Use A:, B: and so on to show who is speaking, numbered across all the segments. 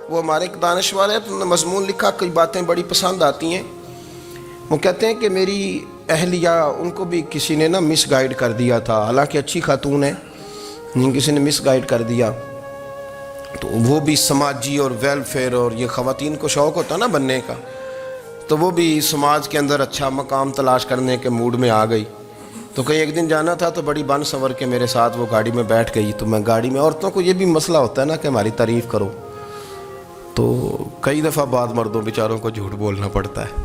A: وہ ہمارے ایک دانشور ہے، تو مضمون لکھا، کئی باتیں بڑی پسند آتی ہیں۔ وہ کہتے ہیں کہ میری اہلیہ، ان کو بھی کسی نے نا مس گائیڈ کر دیا تھا، حالانکہ اچھی خاتون ہے، کسی نے مس گائیڈ کر دیا، تو وہ بھی سماجی اور ویلفیئر، اور یہ خواتین کو شوق ہوتا نا بننے کا، تو وہ بھی سماج کے اندر اچھا مقام تلاش کرنے کے موڈ میں آ گئی۔ تو کہیں ایک دن جانا تھا تو بڑی بن سنور کے میرے ساتھ وہ گاڑی میں بیٹھ گئی، تو میں گاڑی میں، عورتوں کو یہ بھی مسئلہ ہوتا ہے نا کہ ہماری تعریف کرو، تو کئی دفعہ بعض مردوں بیچاروں کو جھوٹ بولنا پڑتا ہے،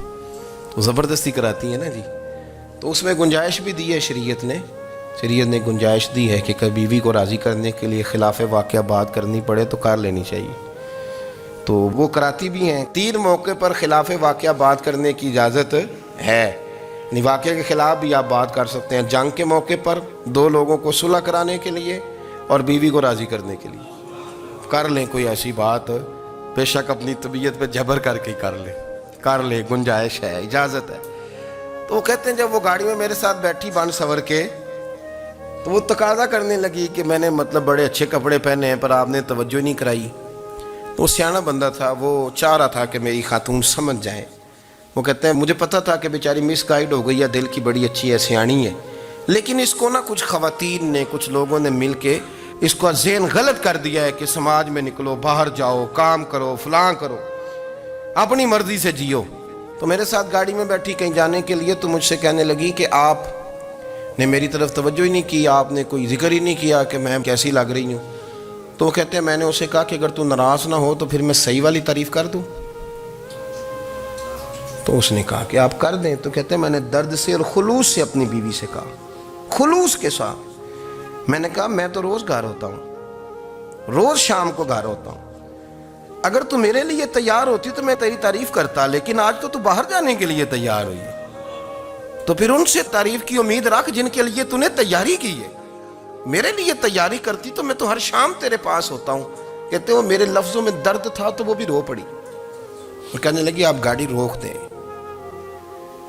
A: تو زبردستی کراتی ہیں نا جی۔ تو اس میں گنجائش بھی دی ہے شریعت نے گنجائش دی ہے کہ کبھی بیوی کو راضی کرنے کے لیے خلاف واقعہ بات کرنی پڑے تو کر لینی چاہیے، تو وہ کراتی بھی ہیں۔ 3 موقع پر خلاف واقعہ بات کرنے کی اجازت ہے، واقعے کے خلاف بھی آپ بات کر سکتے ہیں، جنگ کے موقع پر، 2 لوگوں کو صلح کرانے کے لیے، اور بیوی کو راضی کرنے کے لیے کر لیں کوئی ایسی بات، بے شک اپنی طبیعت پہ جبر کر کے کر لیں، گنجائش ہے، اجازت ہے۔ تو وہ کہتے ہیں جب وہ گاڑی میں میرے ساتھ بیٹھی بن سنور کے، تو وہ تقاضا کرنے لگی کہ میں نے مطلب بڑے اچھے کپڑے پہنے ہیں پر آپ نے توجہ نہیں کرائی۔ وہ سیاںا بندہ تھا، وہ چاہ رہا تھا کہ میری خاتون سمجھ جائیں۔ وہ کہتے ہیں مجھے پتہ تھا کہ بیچاری مس گائیڈ ہو گئی ہے، دل کی بڑی اچھی ہے، سیاਣੀ ہے، لیکن اس کو نا کچھ خواتین نے، کچھ لوگوں نے مل کے اس کو ذہن غلط کر دیا ہے کہ سماج میں نکلو، باہر جاؤ، کام کرو، فلاں کرو، اپنی مرضی سے جیو۔ تو میرے ساتھ گاڑی میں بیٹھی کہیں جانے کے لیے، تو مجھ سے کہنے لگی کہ آپ نے میری طرف توجہ ہی نہیں کی، آپ نے کوئی ذکر ہی نہیں کیا کہ میں کیسی لگ رہی ہوں۔ تو وہ کہتے ہیں میں نے اسے کہا کہ اگر تو ناراض نہ ہو تو پھر میں صحیح والی تعریف کر دوں۔ تو اس نے کہا کہ آپ کر دیں۔ تو کہتے ہیں میں نے درد سے اور خلوص سے اپنی بیوی سے کہا، خلوص کے ساتھ میں نے کہا میں تو روز گھر ہوتا ہوں، روز شام کو گھر ہوتا ہوں، اگر تو میرے لیے تیار ہوتی تو میں تیری تعریف کرتا، لیکن آج تو باہر جانے کے لیے تیار ہوئی ہے، تو پھر ان سے تعریف کی امید رکھ جن کے لیے تو نے تیاری کی ہے۔ میرے لیے تیاری کرتی تو میں تو ہر شام تیرے پاس ہوتا ہوں۔ کہتے وہ میرے لفظوں میں درد تھا تو وہ بھی رو پڑی، اور کہنے لگی آپ گاڑی روک دیں،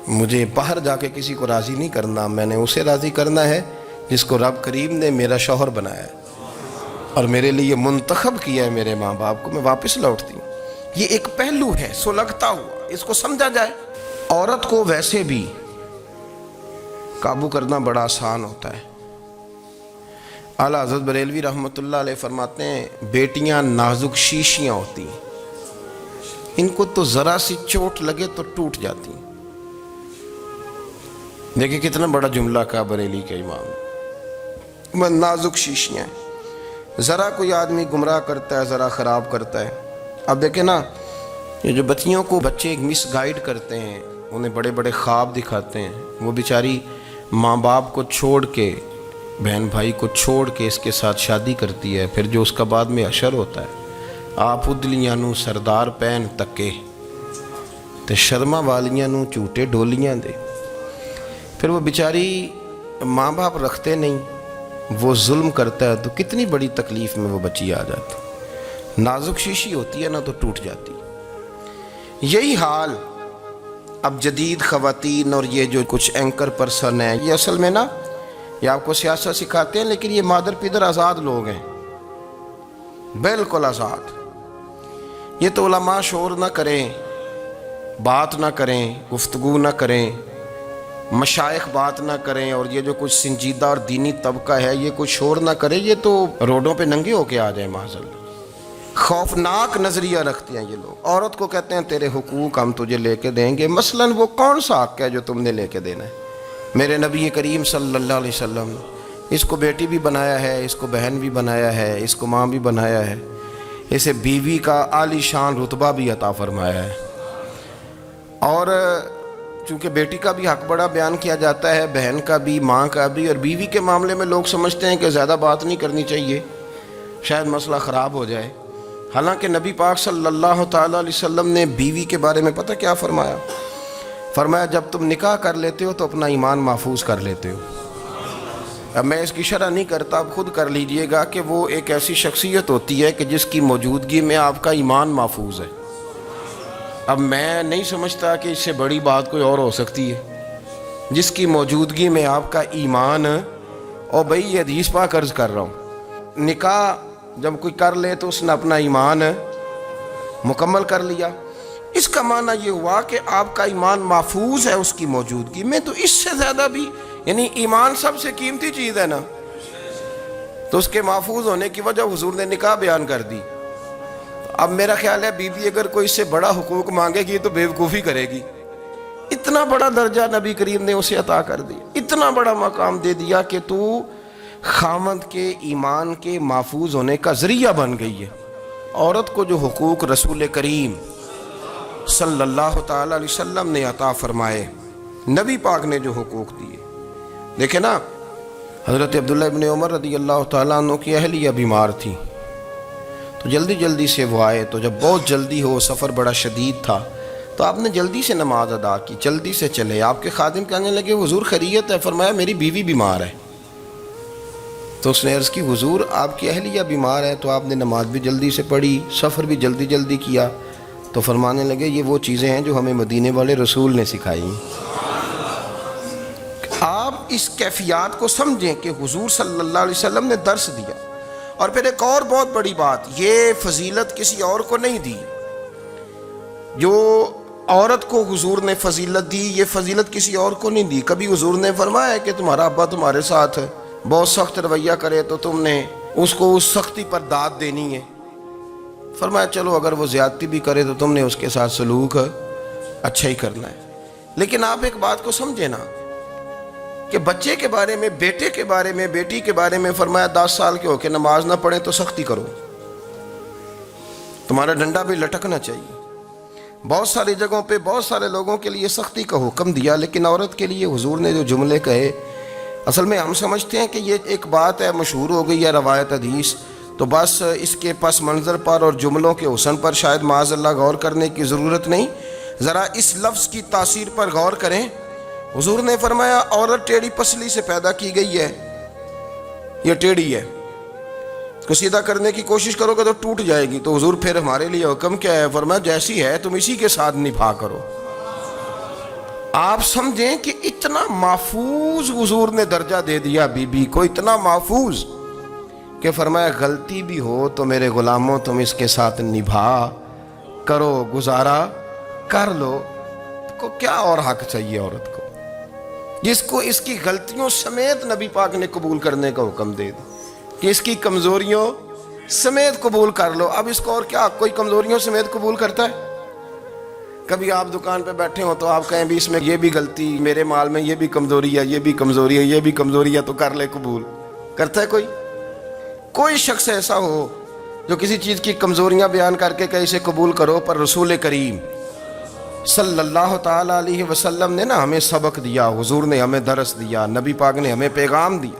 A: مجھے باہر جا کے کسی کو راضی نہیں کرنا، میں نے اسے راضی کرنا ہے جس کو رب کریم نے میرا شوہر بنایا ہے اور میرے لیے منتخب کیا ہے میرے ماں باپ کو، میں واپس لوٹتی ہوں۔ یہ ایک پہلو ہے سلگتا ہوا، اس کو سمجھا جائے۔ عورت کو ویسے بھی قابو کرنا بڑا آسان ہوتا ہے۔ اعلیٰ حضرت بریلوی رحمۃ اللہ علیہ فرماتے ہیں بیٹیاں نازک شیشیاں ہوتی ہیں، ان کو تو ذرا سی چوٹ لگے تو ٹوٹ جاتی ہیں۔ دیکھیں کتنا بڑا جملہ کہا بریلی کے امام، وہ نازک شیشیاں ہیں، ذرا کوئی آدمی گمراہ کرتا ہے، ذرا خراب کرتا ہے۔ اب دیکھیں نا، یہ جو بچیوں کو بچے ایک مس گائیڈ کرتے ہیں، انہیں بڑے بڑے خواب دکھاتے ہیں، وہ بیچاری ماں باپ کو چھوڑ کے، بہن بھائی کو چھوڑ کے اس کے ساتھ شادی کرتی ہے، پھر جو اس کا بعد میں حشر ہوتا ہے، آپ ادلیاں نو سردار پہن تکے تے شرما والیاں نو جھوٹے ڈولیاں دے۔ پھر وہ بیچاری ماں باپ رکھتے نہیں، وہ ظلم کرتا ہے، تو کتنی بڑی تکلیف میں وہ بچی آ جاتی، نازک شیشی ہوتی ہے نا تو ٹوٹ جاتی۔ یہی حال اب جدید خواتین اور یہ جو کچھ اینکر پرسن ہیں، یہ اصل میں نا یہ آپ کو سیاست سکھاتے ہیں، لیکن یہ مادر پیدر آزاد لوگ ہیں، بالکل آزاد۔ یہ تو علماء شور نہ کریں، بات نہ کریں، گفتگو نہ کریں، مشائخ بات نہ کریں، اور یہ جو کچھ سنجیدہ اور دینی طبقہ ہے یہ کچھ شور نہ کرے، یہ تو روڈوں پہ ننگے ہو کے آ جائیں معاذ اللہ۔ خوفناک نظریہ رکھتے ہیں یہ لوگ۔ عورت کو کہتے ہیں تیرے حقوق ہم تجھے لے کے دیں گے، مثلاً وہ کون سا حق ہے جو تم نے لے کے دینا ہے؟ میرے نبی کریم صلی اللہ علیہ وسلم نے اس کو بیٹی بھی بنایا ہے، اس کو بہن بھی بنایا ہے، اس کو ماں بھی بنایا ہے، اسے بیوی کا عالی شان رتبہ بھی عطا فرمایا ہے۔ اور چونکہ بیٹی کا بھی حق بڑا بیان کیا جاتا ہے، بہن کا بھی، ماں کا بھی، اور بیوی کے معاملے میں لوگ سمجھتے ہیں کہ زیادہ بات نہیں کرنی چاہیے، شاید مسئلہ خراب ہو جائے۔ حالانکہ نبی پاک صلی اللہ تعالیٰ علیہ وسلم نے بیوی کے بارے میں پتہ کیا فرمایا؟ فرمایا جب تم نکاح کر لیتے ہو تو اپنا ایمان محفوظ کر لیتے ہو۔ اب میں اس کی شرح نہیں کرتا، اب خود کر لیجئے گا کہ وہ ایک ایسی شخصیت ہوتی ہے کہ جس کی موجودگی میں آپ کا ایمان محفوظ ہے۔ اب میں نہیں سمجھتا کہ اس سے بڑی بات کوئی اور ہو سکتی ہے، جس کی موجودگی میں آپ کا ایمان، اور بھئی یہ حدیث پاک عرض کر رہا ہوں، نکاح جب کوئی کر لے تو اس نے اپنا ایمان مکمل کر لیا. اس کا معنی یہ ہوا کہ آپ کا ایمان محفوظ ہے اس کی موجودگی میں. تو اس سے زیادہ بھی یعنی ایمان سب سے قیمتی چیز ہے نا, تو اس کے محفوظ ہونے کی وجہ حضور نے نکاح بیان کر دی. اب میرا خیال ہے بی بی اگر کوئی اس سے بڑا حقوق مانگے گی تو بیوقوفی کرے گی. اتنا بڑا درجہ نبی کریم نے اسے عطا کر دیا, اتنا بڑا مقام دے دیا کہ تو خاوند کے ایمان کے محفوظ ہونے کا ذریعہ بن گئی ہے. عورت کو جو حقوق رسول کریم صلی اللہ تعالی علیہ وسلم نے عطا فرمائے, نبی پاک نے جو حقوق دیے. دیکھیں نا, حضرت عبداللہ ابن عمر رضی اللہ تعالیٰ عنہ کی اہلیہ بیمار تھی, تو جلدی جلدی سے وہ آئے. تو جب بہت جلدی ہو, سفر بڑا شدید تھا, تو آپ نے جلدی سے نماز ادا کی, جلدی سے چلے. آپ کے خادم کہنے لگے حضور خیریت ہے؟ فرمایا میری بیوی بیمار ہے. تو اس نے عرض کی حضور آپ کی اہلیہ بیمار ہے. تو آپ نے نماز بھی جلدی سے پڑھی, سفر بھی جلدی جلدی کیا. تو فرمانے لگے یہ وہ چیزیں ہیں جو ہمیں مدینے والے رسول نے سکھائی. آپ اس کیفیات کو سمجھیں کہ حضور صلی اللہ علیہ وسلم نے درس دیا. اور پھر ایک اور بہت بڑی بات, یہ فضیلت کسی اور کو نہیں دی. جو عورت کو حضور نے فضیلت دی, یہ فضیلت کسی اور کو نہیں دی. کبھی حضور نے فرمایا کہ تمہارا ابا تمہارے ساتھ بہت سخت رویہ کرے تو تم نے اس کو اس سختی پر داد دینی ہے. فرمایا چلو اگر وہ زیادتی بھی کرے تو تم نے اس کے ساتھ سلوک اچھا ہی کرنا ہے. لیکن آپ ایک بات کو سمجھے نا کہ بچے کے بارے میں, بیٹے کے بارے میں, بیٹی کے بارے میں فرمایا 10 سال کے ہو کے نماز نہ پڑھیں تو سختی کرو, تمہارا ڈنڈا بھی لٹکنا چاہیے. بہت ساری جگہوں پہ بہت سارے لوگوں کے لیے سختی کا حکم دیا, لیکن عورت کے لیے حضور نے جو جملے کہے, اصل میں ہم سمجھتے ہیں کہ یہ ایک بات ہے, مشہور ہو گئی ہے روایت حدیث, تو بس اس کے پس منظر پر اور جملوں کے حسن پر شاید معاذ اللہ غور کرنے کی ضرورت نہیں. ذرا اس لفظ کی تاثیر پر غور کریں. حضور نے فرمایا عورت ٹیڑھی پسلی سے پیدا کی گئی ہے, یہ ٹیڑھی ہے, اس کو سیدھا کرنے کی کوشش کرو گے تو ٹوٹ جائے گی. تو حضور پھر ہمارے لیے حکم کیا ہے؟ فرمایا جیسی ہے تم اسی کے ساتھ نبھا کرو. آپ سمجھیں کہ اتنا محفوظ حضور نے درجہ دے دیا بی بی کو, اتنا محفوظ کہ فرمایا غلطی بھی ہو تو میرے غلاموں تم اس کے ساتھ نبھا کرو, گزارا کر لو. کو کیا اور حق چاہیے عورت کو, جس کو اس کی غلطیوں سمیت نبی پاک نے قبول کرنے کا حکم دے دی کہ اس کی کمزوریوں سمیت قبول کر لو. اب اس کو اور کیا, کوئی کمزوریوں سمیت قبول کرتا ہے؟ کبھی آپ دکان پہ بیٹھے ہو تو آپ کہیں بھی اس میں یہ بھی غلطی, میرے مال میں یہ بھی کمزوری ہے, یہ بھی کمزوری ہے, یہ بھی کمزوری ہے, تو کر لے قبول. کرتا ہے کوئی؟ کوئی شخص ایسا ہو جو کسی چیز کی کمزوریاں بیان کر کے کہ اسے قبول کرو؟ پر رسول کریم صلی اللہ تعالیٰ علیہ وسلم نے نا ہمیں سبق دیا, حضور نے ہمیں درس دیا, نبی پاک نے ہمیں پیغام دیا.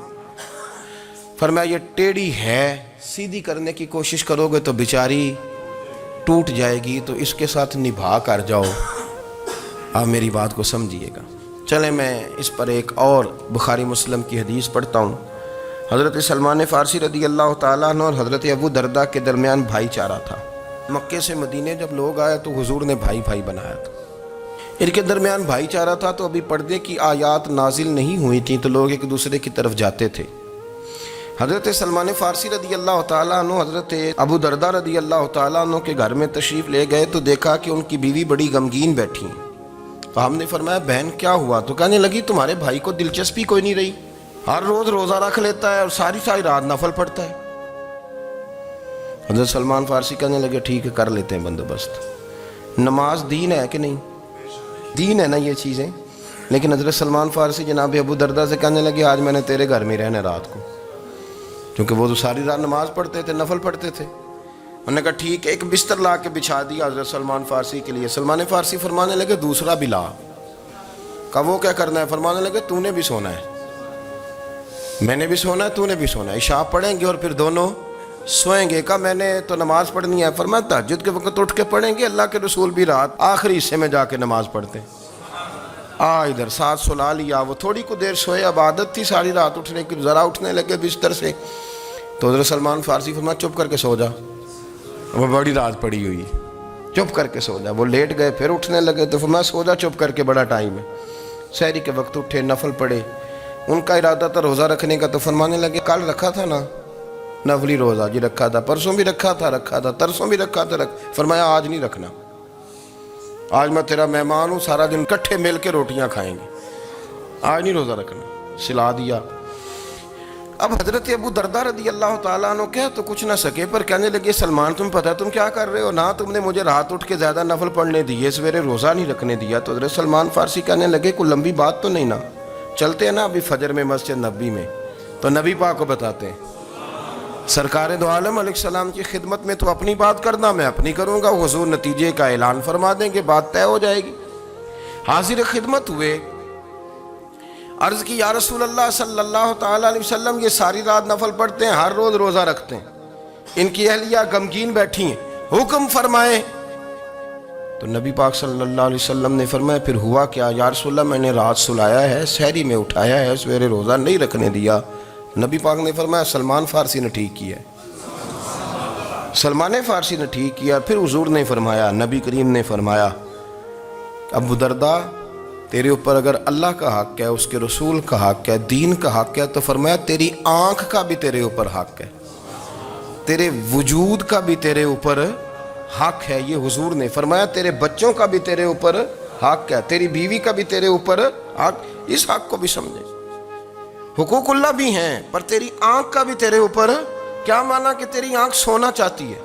A: فرمایا یہ ٹیڑھی ہے, سیدھی کرنے کی کوشش کرو گے تو بیچاری ٹوٹ جائے گی, تو اس کے ساتھ نبھا کر جاؤ. آپ میری بات کو سمجھیے گا. چلیں میں اس پر ایک اور بخاری مسلم کی حدیث پڑھتا ہوں. حضرت سلمان فارسی رضی اللہ تعالیٰ عنہ اور حضرت ابو دردہ کے درمیان بھائی چارہ تھا. مکے سے مدینے جب لوگ آئے تو حضور نے بھائی بھائی بنایا تھا. ان کے درمیان بھائی چارہ تھا, تو ابھی پردے کی آیات نازل نہیں ہوئی تھیں, تو لوگ ایک دوسرے کی طرف جاتے تھے. حضرت سلمان فارسی رضی اللہ تعالیٰ عنہ حضرت ابو دردہ رضی اللہ تعالیٰ عنہ کے گھر میں تشریف لے گئے, تو دیکھا کہ ان کی بیوی بڑی غمگین بیٹھی ہیں. تو ہم نے فرمایا بہن کیا ہوا؟ تو کہنے لگی تمہارے بھائی کو دلچسپی کوئی نہیں رہی, ہر روز روزہ رکھ لیتا ہے اور ساری رات نفل پڑھتا ہے. حضرت سلمان فارسی کہنے لگے ٹھیک ہے کر لیتے ہیں بندوبست. نماز دین ہے کہ نہیں؟ دین ہے نا یہ چیزیں. لیکن حضرت سلمان فارسی جناب ابو دردہ سے کہنے لگے آج میں نے تیرے گھر میں رہنا رات کو, کیونکہ وہ تو ساری رات نماز پڑھتے تھے, نفل پڑھتے تھے. انہوں نے کہا ٹھیک ہے. ایک بستر لا کے بچھا دیا حضرت سلمان فارسی کے لیے. سلمان فارسی فرمانے لگے دوسرا بھی لا. کہا وہ کیا کرنا ہے؟ فرمانے لگے تو نے بھی سونا ہے, میں نے بھی سونا ہے, تو نے بھی سونا ہے. عشاء پڑھیں گے اور پھر دونوں سوئیں گے. کہا میں نے تو نماز پڑھنی ہے. فرمایا تہجد کے وقت اٹھ کے پڑھیں گے, اللہ کے رسول بھی رات آخری حصے میں جا کے نماز پڑھتے ہیں. ادھر ساتھ سلا لیا. وہ تھوڑی کو دیر سوئے, اب عادت تھی ساری رات اٹھنے کی, ذرا اٹھنے لگے بستر سے. تو حضرت سلمان فارسی فرمایا چپ کر کے سو جا, وہ بڑی رات پڑی ہوئی, چپ کر کے سو جا. وہ لیٹ گئے, پھر اٹھنے لگے. تو فرمایا سو جا چپ کر کے, بڑا ٹائم ہے. سحری کے وقت اٹھے, نفل پڑھے. ان کا ارادہ تھا روزہ رکھنے کا. تو فرمانے لگے کل رکھا تھا نا, نفلی روزہ جی رکھا تھا، پرسوں بھی رکھا تھا، ترسوں بھی رکھا تھا، فرمایا آج نہیں رکھنا، آج میں تیرا مہمان ہوں، سارا دن کٹھے مل کے روٹیاں کھائیں گے، آج نہیں روزہ رکھنا، سلا دیا۔ اب حضرت ابو درداء رضی اللہ تعالیٰ عنہ کہہ تو کچھ نہ سکے، پر کہنے لگے سلمان تم پتہ تم کیا کر رہے ہو، نہ تم نے مجھے رات اٹھ کے زیادہ نفل پڑھنے دیے، سویرے روزہ نہیں رکھنے دیا۔ تو حضرت سلمان فارسی کہنے لگے کوئی لمبی بات تو نہیں نا، چلتے ہیں نا ابھی فجر میں مسجد نبی میں، تو نبی پاک کو بتاتے ہیں سرکار دو عالم علیہ السلام کی خدمت میں تو اپنی بات کرنا، میں اپنی کروں گا، حضور نتیجے کا اعلان فرما دیں گے، بات طے ہو جائے گی۔ حاضر خدمت ہوئے، عرض کی یا رسول اللہ صلی اللہ تعالیٰ علیہ وسلم یہ ساری رات نفل پڑھتے ہیں، ہر روز روزہ رکھتے ہیں، ان کی اہلیہ غمگین بیٹھی ہیں، حکم فرمائیں۔ تو نبی پاک صلی اللہ علیہ وسلم نے فرمایا پھر ہوا کیا؟ یا رسول اللہ میں نے رات سلایا ہے، سحری میں اٹھایا ہے، سویرے روزہ نہیں رکھنے دیا۔ نبی پاک نے فرمایا سلمان فارسی نے ٹھیک کیا ہے، سلمان فارسی نے ٹھیک کیا۔ پھر حضور نے فرمایا، نبی کریم نے فرمایا ابو درداء تیرے اوپر اگر اللہ کا حق ہے، اس کے رسول کا حق ہے، دین کا حق ہے، تو فرمایا تیری آنکھ کا بھی تیرے اوپر حق ہے، تیرے وجود کا بھی تیرے اوپر حق ہے۔ یہ حضور نے فرمایا تیرے بچوں کا بھی تیرے اوپر حق ہے، تیری بیوی کا بھی تیرے اوپر حق، اس حق کو بھی سمجھے۔ حقوق اللہ بھی ہیں، پر تیری آنکھ کا بھی تیرے اوپر، کیا مانا کہ تیری آنکھ سونا چاہتی ہے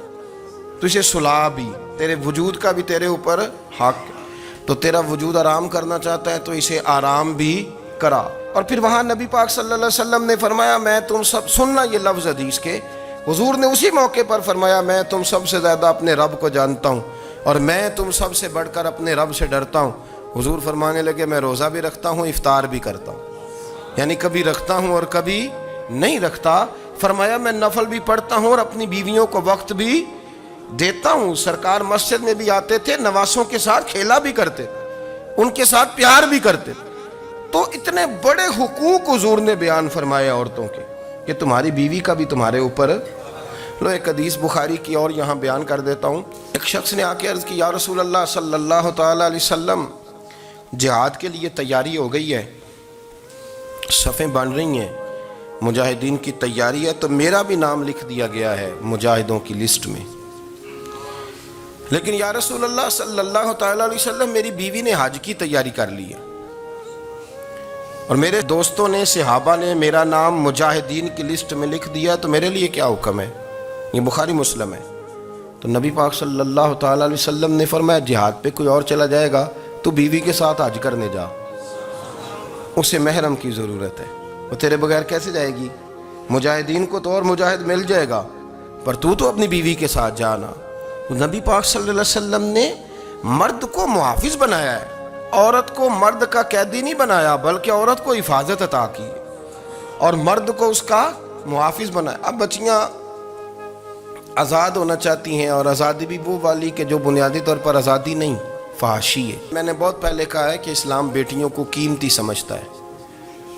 A: تو اسے سلا بھی، تیرے وجود کا بھی تیرے اوپر حق ہے، تو تیرا وجود آرام کرنا چاہتا ہے تو اسے آرام بھی کرا۔ اور پھر وہاں نبی پاک صلی اللہ علیہ وسلم نے فرمایا میں تم سب، سننا یہ لفظ حدیث کے، حضور نے اسی موقع پر فرمایا میں تم سب سے زیادہ اپنے رب کو جانتا ہوں اور میں تم سب سے بڑھ کر اپنے رب سے ڈرتا ہوں۔ حضور فرمانے لگے میں روزہ بھی رکھتا ہوں، افطار بھی کرتا ہوں، یعنی کبھی رکھتا ہوں اور کبھی نہیں رکھتا۔ فرمایا میں نفل بھی پڑھتا ہوں اور اپنی بیویوں کو وقت بھی دیتا ہوں۔ سرکار مسجد میں بھی آتے تھے، نواسوں کے ساتھ کھیلا بھی کرتے، ان کے ساتھ پیار بھی کرتے۔ تو اتنے بڑے حقوق حضور نے بیان فرمائے عورتوں کے کہ تمہاری بیوی کا بھی تمہارے اوپر۔ لو ایک حدیث بخاری کی اور یہاں بیان کر دیتا ہوں۔ ایک شخص نے آ کے عرض کی یا رسول اللہ صلی اللہ تعالیٰ علیہ وسلم جہاد کے لیے تیاری ہو گئی ہے، صفیں بن رہی ہیں، مجاہدین کی تیاری ہے، تو میرا بھی نام لکھ دیا گیا ہے مجاہدوں کی لسٹ میں، لیکن یا رسول اللہ صلی اللہ تعالیٰ علیہ وسلم میری بیوی نے حج کی تیاری کر لی ہے اور میرے دوستوں نے، صحابہ نے میرا نام مجاہدین کی لسٹ میں لکھ دیا، تو میرے لیے کیا حکم ہے؟ یہ بخاری مسلم ہے۔ تو نبی پاک صلی اللہ تعالیٰ علیہ وسلم نے فرمایا جہاد پہ کوئی اور چلا جائے گا تو بیوی کے ساتھ حج کرنے جا، اسے محرم کی ضرورت ہے، وہ تیرے بغیر کیسے جائے گی؟ مجاہدین کو تو اور مجاہد مل جائے گا، پر تو اپنی بیوی کے ساتھ جانا۔ نبی پاک صلی اللہ علیہ وسلم نے مرد کو محافظ بنایا ہے، عورت کو مرد کا قیدی نہیں بنایا، بلکہ عورت کو حفاظت عطا کی اور مرد کو اس کا محافظ بنایا۔ اب بچیاں آزاد ہونا چاہتی ہیں، اور آزادی بھی وہ والی کہ جو بنیادی طور پر آزادی نہیں، فحاشی ہے۔ میں نے بہت پہلے کہا ہے کہ اسلام بیٹیوں کو قیمتی سمجھتا ہے۔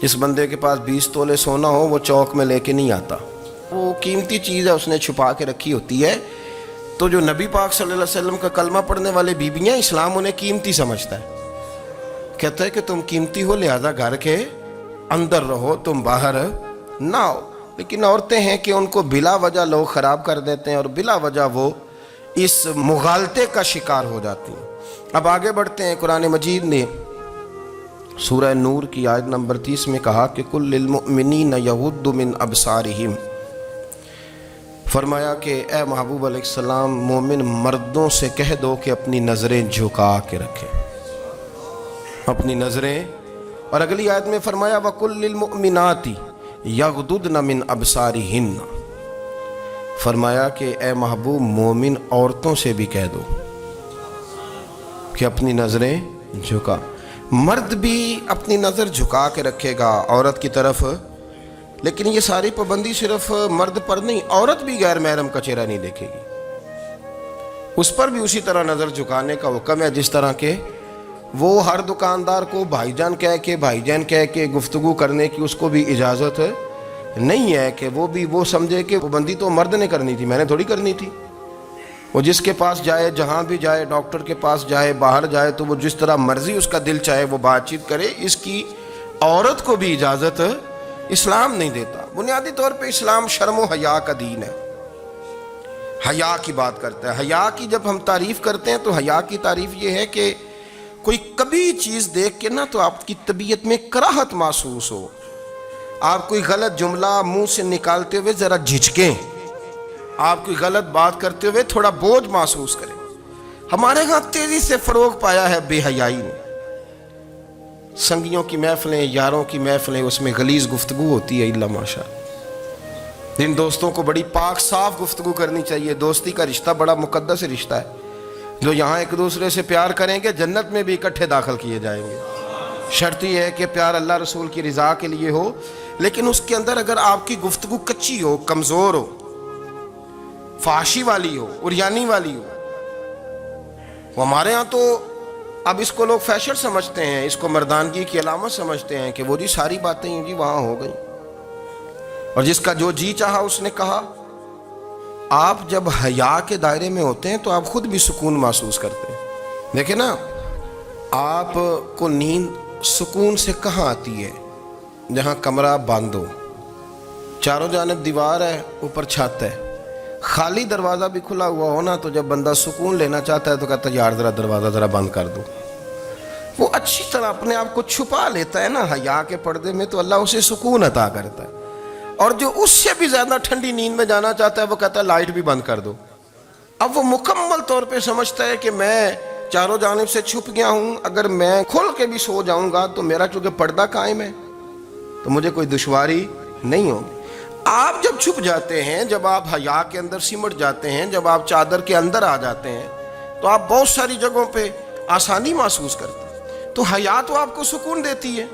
A: جس بندے کے پاس 20 تولے سونا ہو وہ چوک میں لے کے نہیں آتا، وہ قیمتی چیز ہے، اس نے چھپا کے رکھی ہوتی ہے۔ تو جو نبی پاک صلی اللہ علیہ وسلم کا کلمہ پڑھنے والے بیویاں، اسلام انہیں قیمتی سمجھتا ہے، کہتا ہے کہ تم قیمتی ہو لہذا گھر کے اندر رہو، تم باہر نہ ہو۔ لیکن عورتیں ہیں کہ ان کو بلا وجہ لوگ خراب کر دیتے ہیں اور بلا وجہ وہ اس مغالطے کا شکار ہو جاتی ہیں۔ اب آگے بڑھتے ہیں۔ قرآن مجید نے سورہ نور کی آیت نمبر 30 میں کہا کہ کل للمؤمنین یغضوا من ابصارہم، فرمایا کہ اے محبوب علیہ السلام مومن مردوں سے کہہ دو کہ اپنی نظریں جھکا کے رکھیں، اپنی نظریں۔ اور اگلی آیت میں فرمایا وَقُلْ لِلْمُؤْمِنَاتِ یغضضن من ابصارہن، فرمایا کہ اے محبوب مومن عورتوں سے بھی کہہ دو کہ اپنی نظریں جھکا۔ مرد بھی اپنی نظر جھکا کے رکھے گا عورت کی طرف، لیکن یہ ساری پابندی صرف مرد پر نہیں، عورت بھی غیر محرم کا چہرہ نہیں دیکھے گی، اس پر بھی اسی طرح نظر جھکانے کا حکم ہے جس طرح کہ وہ ہر دکاندار کو بھائی جان کہہ کے گفتگو کرنے کی اس کو بھی اجازت نہیں ہے کہ وہ سمجھے کہ پابندی تو مرد نے کرنی تھی، میں نے تھوڑی کرنی تھی۔ وہ جس کے پاس جائے، جہاں بھی جائے، ڈاکٹر کے پاس جائے، باہر جائے، تو وہ جس طرح مرضی اس کا دل چاہے وہ بات چیت کرے، اس کی عورت کو بھی اجازت اسلام نہیں دیتا۔ بنیادی طور پہ اسلام شرم و حیا کا دین ہے، حیا کی بات کرتا ہے۔ حیا کی جب ہم تعریف کرتے ہیں تو حیا کی تعریف یہ ہے کہ کوئی کبھی چیز دیکھ کے نا تو آپ کی طبیعت میں کراہت محسوس ہو، آپ کوئی غلط جملہ منہ سے نکالتے ہوئے ذرا جھجکیں، آپ کوئی غلط بات کرتے ہوئے تھوڑا بوجھ محسوس کریں۔ ہمارے ہاں تیزی سے فروغ پایا ہے بے حیائی نے۔ سنگیوں کی محفلیں، یاروں کی محفلیں، اس میں غلیظ گفتگو ہوتی ہے الا ماشاء۔ جن دوستوں کو بڑی پاک صاف گفتگو کرنی چاہیے، دوستی کا رشتہ بڑا مقدس رشتہ ہے، جو یہاں ایک دوسرے سے پیار کریں گے جنت میں بھی اکٹھے داخل کیے جائیں گے۔ شرط یہ ہے کہ پیار اللہ رسول کی رضا کے لیے ہو، لیکن اس کے اندر اگر آپ کی گفتگو کچی ہو، کمزور ہو، فحاشی والی ہو، عریانی والی ہو، وہ ہمارے ہاں تو اب اس کو لوگ فیشن سمجھتے ہیں، اس کو مردانگی کی علامت سمجھتے ہیں کہ وہ جی ساری باتیں جی وہاں ہو گئیں، اور جس کا جو جی چاہا اس نے کہا۔ آپ جب حیا کے دائرے میں ہوتے ہیں تو آپ خود بھی سکون محسوس کرتے ہیں۔ دیکھیں نا، آپ کو نیند سکون سے کہاں آتی ہے؟ جہاں کمرہ بند ہو، چاروں جانب دیوار ہے، اوپر چھت ہے، خالی دروازہ بھی کھلا ہوا ہونا تو جب بندہ سکون لینا چاہتا ہے تو کہتا ہے یار ذرا دروازہ ذرا بند کر دو۔ وہ اچھی طرح اپنے آپ کو چھپا لیتا ہے نا حیا کے پردے میں، تو اللہ اسے سکون عطا کرتا ہے۔ اور جو اس سے بھی زیادہ ٹھنڈی نیند میں جانا چاہتا ہے وہ کہتا ہے لائٹ بھی بند کر دو۔ اب وہ مکمل طور پہ سمجھتا ہے کہ میں چاروں جانب سے چھپ گیا ہوں، اگر میں کھل کے بھی سو جاؤں گا تو میرا چونکہ پردہ قائم ہے تو مجھے کوئی دشواری نہیں ہوگی۔ آپ جب چھپ جاتے ہیں، جب آپ حیا کے اندر سمٹ جاتے ہیں، جب آپ چادر کے اندر آ جاتے ہیں تو آپ بہت ساری جگہوں پہ آسانی محسوس کرتے ہیں۔ تو حیا تو آپ کو سکون دیتی ہے،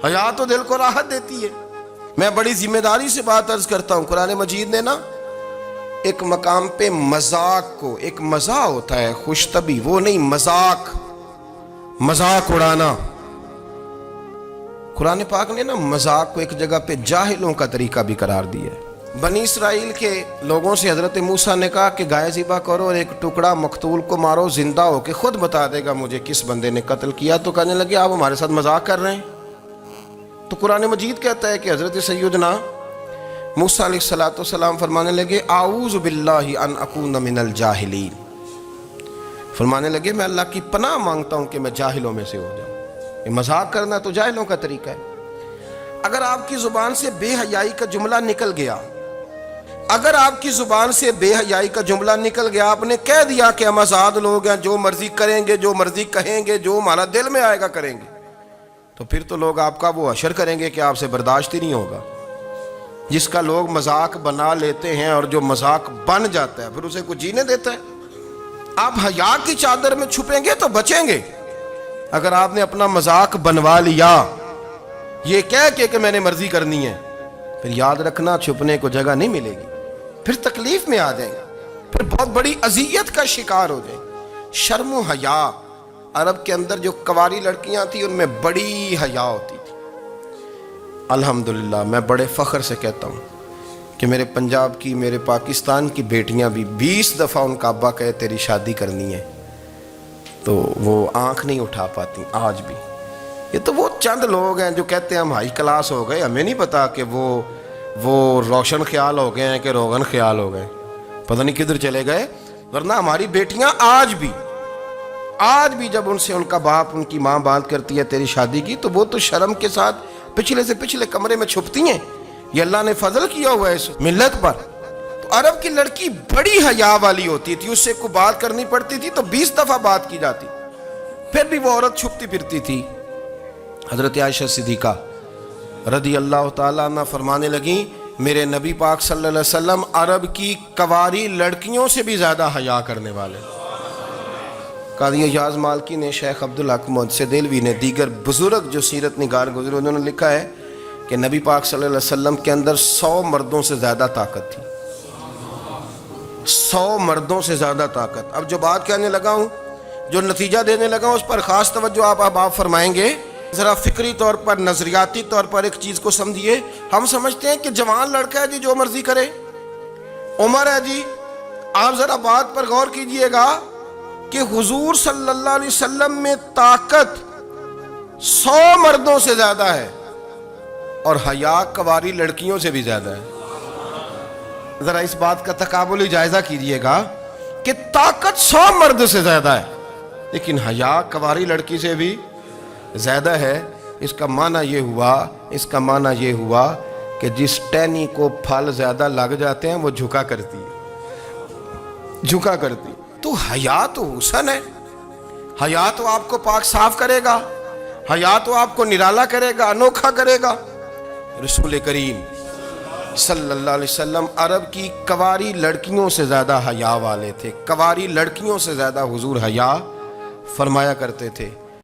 A: حیا تو دل کو راحت دیتی ہے۔ میں بڑی ذمہ داری سے بات عرض کرتا ہوں، قرآن مجید نے نا ایک مقام پہ مذاق کو، ایک مزاح ہوتا ہے خوش طبی، وہ نہیں، مذاق اڑانا، قرآن پاک نے نا مذاق کو ایک جگہ پہ جاہلوں کا طریقہ بھی قرار دیا ہے۔ بنی اسرائیل کے لوگوں سے حضرت موسیٰ نے کہا کہ گائے ذبح کرو اور ایک ٹکڑا مقتول کو مارو، زندہ ہو کے خود بتا دے گا مجھے کس بندے نے قتل کیا۔ تو کہنے لگے آپ ہمارے ساتھ مذاق کر رہے ہیں۔ تو قرآن مجید کہتا ہے کہ حضرت سیدنا موسیٰ علیہ السلام فرمانے لگے اعوذ باللہ ان اکون من الجاہلین، فرمانے لگے میں اللہ کی پناہ مانگتا ہوں کہ میں جاہلوں میں سے ہو جاؤں۔ یہ مذاق کرنا تو جاہلوں کا طریقہ ہے۔ اگر آپ کی زبان سے بے حیائی کا جملہ نکل گیا، اگر آپ کی زبان سے بے حیائی کا جملہ نکل گیا، آپ نے کہہ دیا کہ ہم آزاد لوگ ہیں، جو مرضی کریں گے، جو مرضی کہیں گے، جو ہمارا دل میں آئے گا کریں گے، تو پھر تو لوگ آپ کا وہ حشر کریں گے کہ آپ سے برداشت ہی نہیں ہوگا۔ جس کا لوگ مذاق بنا لیتے ہیں اور جو مذاق بن جاتا ہے پھر اسے کوئی جینے دیتا ہے؟ آپ حیا کی چادر میں چھپیں گے تو بچیں گے۔ اگر آپ نے اپنا مذاق بنوا لیا یہ کہہ کے کہ میں نے مرضی کرنی ہے، پھر یاد رکھنا چھپنے کو جگہ نہیں ملے گی، پھر تکلیف میں آ جائیں گے، پھر بہت بڑی اذیت کا شکار ہو جائیں۔ شرم و حیا، عرب کے اندر جو کنواری لڑکیاں تھیں ان میں بڑی حیا ہوتی تھی۔ الحمدللہ میں بڑے فخر سے کہتا ہوں کہ میرے پنجاب کی، میرے پاکستان کی بیٹیاں بھی 20 دفعہ ان کا ابا کہے تیری شادی کرنی ہے تو وہ آنکھ نہیں اٹھا پاتی آج بھی۔ یہ تو وہ چند لوگ ہیں جو کہتے ہیں ہم ہائی کلاس ہو گئے، ہمیں نہیں پتا کہ وہ روشن خیال ہو گئے ہیں کہ روغن خیال ہو گئے، پتہ نہیں کدھر چلے گئے۔ ورنہ ہماری بیٹیاں آج بھی جب ان سے ان کا باپ، ان کی ماں بات کرتی ہے تیری شادی کی، تو وہ تو شرم کے ساتھ پچھلے سے پچھلے کمرے میں چھپتی ہیں۔ یہ اللہ نے فضل کیا ہوا ہے اس ملت پر۔ تو عرب کی لڑکی بڑی حیا والی ہوتی تھی، اس سے کوئی بات کرنی پڑتی تھی تو 20 دفعہ بات کی جاتی، پھر بھی وہ عورت چھپتی پھرتی تھی۔ حضرت عائشہ صدیقہ رضی اللہ تعالیٰ عنہ فرمانے لگیں میرے نبی پاک صلی اللہ علیہ وسلم عرب کی کنواری لڑکیوں سے بھی زیادہ حیا کرنے والے۔ قاضی اعجاز مالکی نے، شیخ عبدالحق محدث دہلوی نے، دیگر بزرگ جو سیرت نگار گزرے انہوں نے لکھا ہے کہ نبی پاک صلی اللہ علیہ وسلم کے اندر 100 مردوں سے زیادہ طاقت تھی، 100 مردوں سے زیادہ طاقت۔ اب جو بات کہنے لگا ہوں، جو نتیجہ دینے لگا ہوں، اس پر خاص توجہ آپ فرمائیں گے۔ ذرا فکری طور پر، نظریاتی طور پر ایک چیز کو سمجھیے۔ ہم سمجھتے ہیں کہ جوان لڑکا ہے جی جو مرضی کرے، عمر ہے جی۔ آپ ذرا بات پر غور کیجئے گا کہ حضور صلی اللہ علیہ وسلم میں طاقت 100 مردوں سے زیادہ ہے، اور حیا کواری لڑکیوں سے بھی زیادہ ہے۔ ذرا اس بات کا تقابلی جائزہ کیجئے گا کہ طاقت 100 مرد سے زیادہ ہے لیکن حیا کواری لڑکی سے بھی زیادہ ہے۔ اس کا معنی یہ ہوا کہ جس ٹہنی کو پھل زیادہ لگ جاتے ہیں وہ جھکا کرتی تو حیا تو حسن ہے، حیا تو آپ کو پاک صاف کرے گا، حیا تو آپ کو نرالا کرے گا، انوکھا کرے گا۔ رسول کریم صلی اللہ علیہ وسلم عرب کی کواری لڑکیوں سے زیادہ حیا والے تھے، کواری لڑکیوں سے زیادہ حضور حیا فرمایا کرتے تھے۔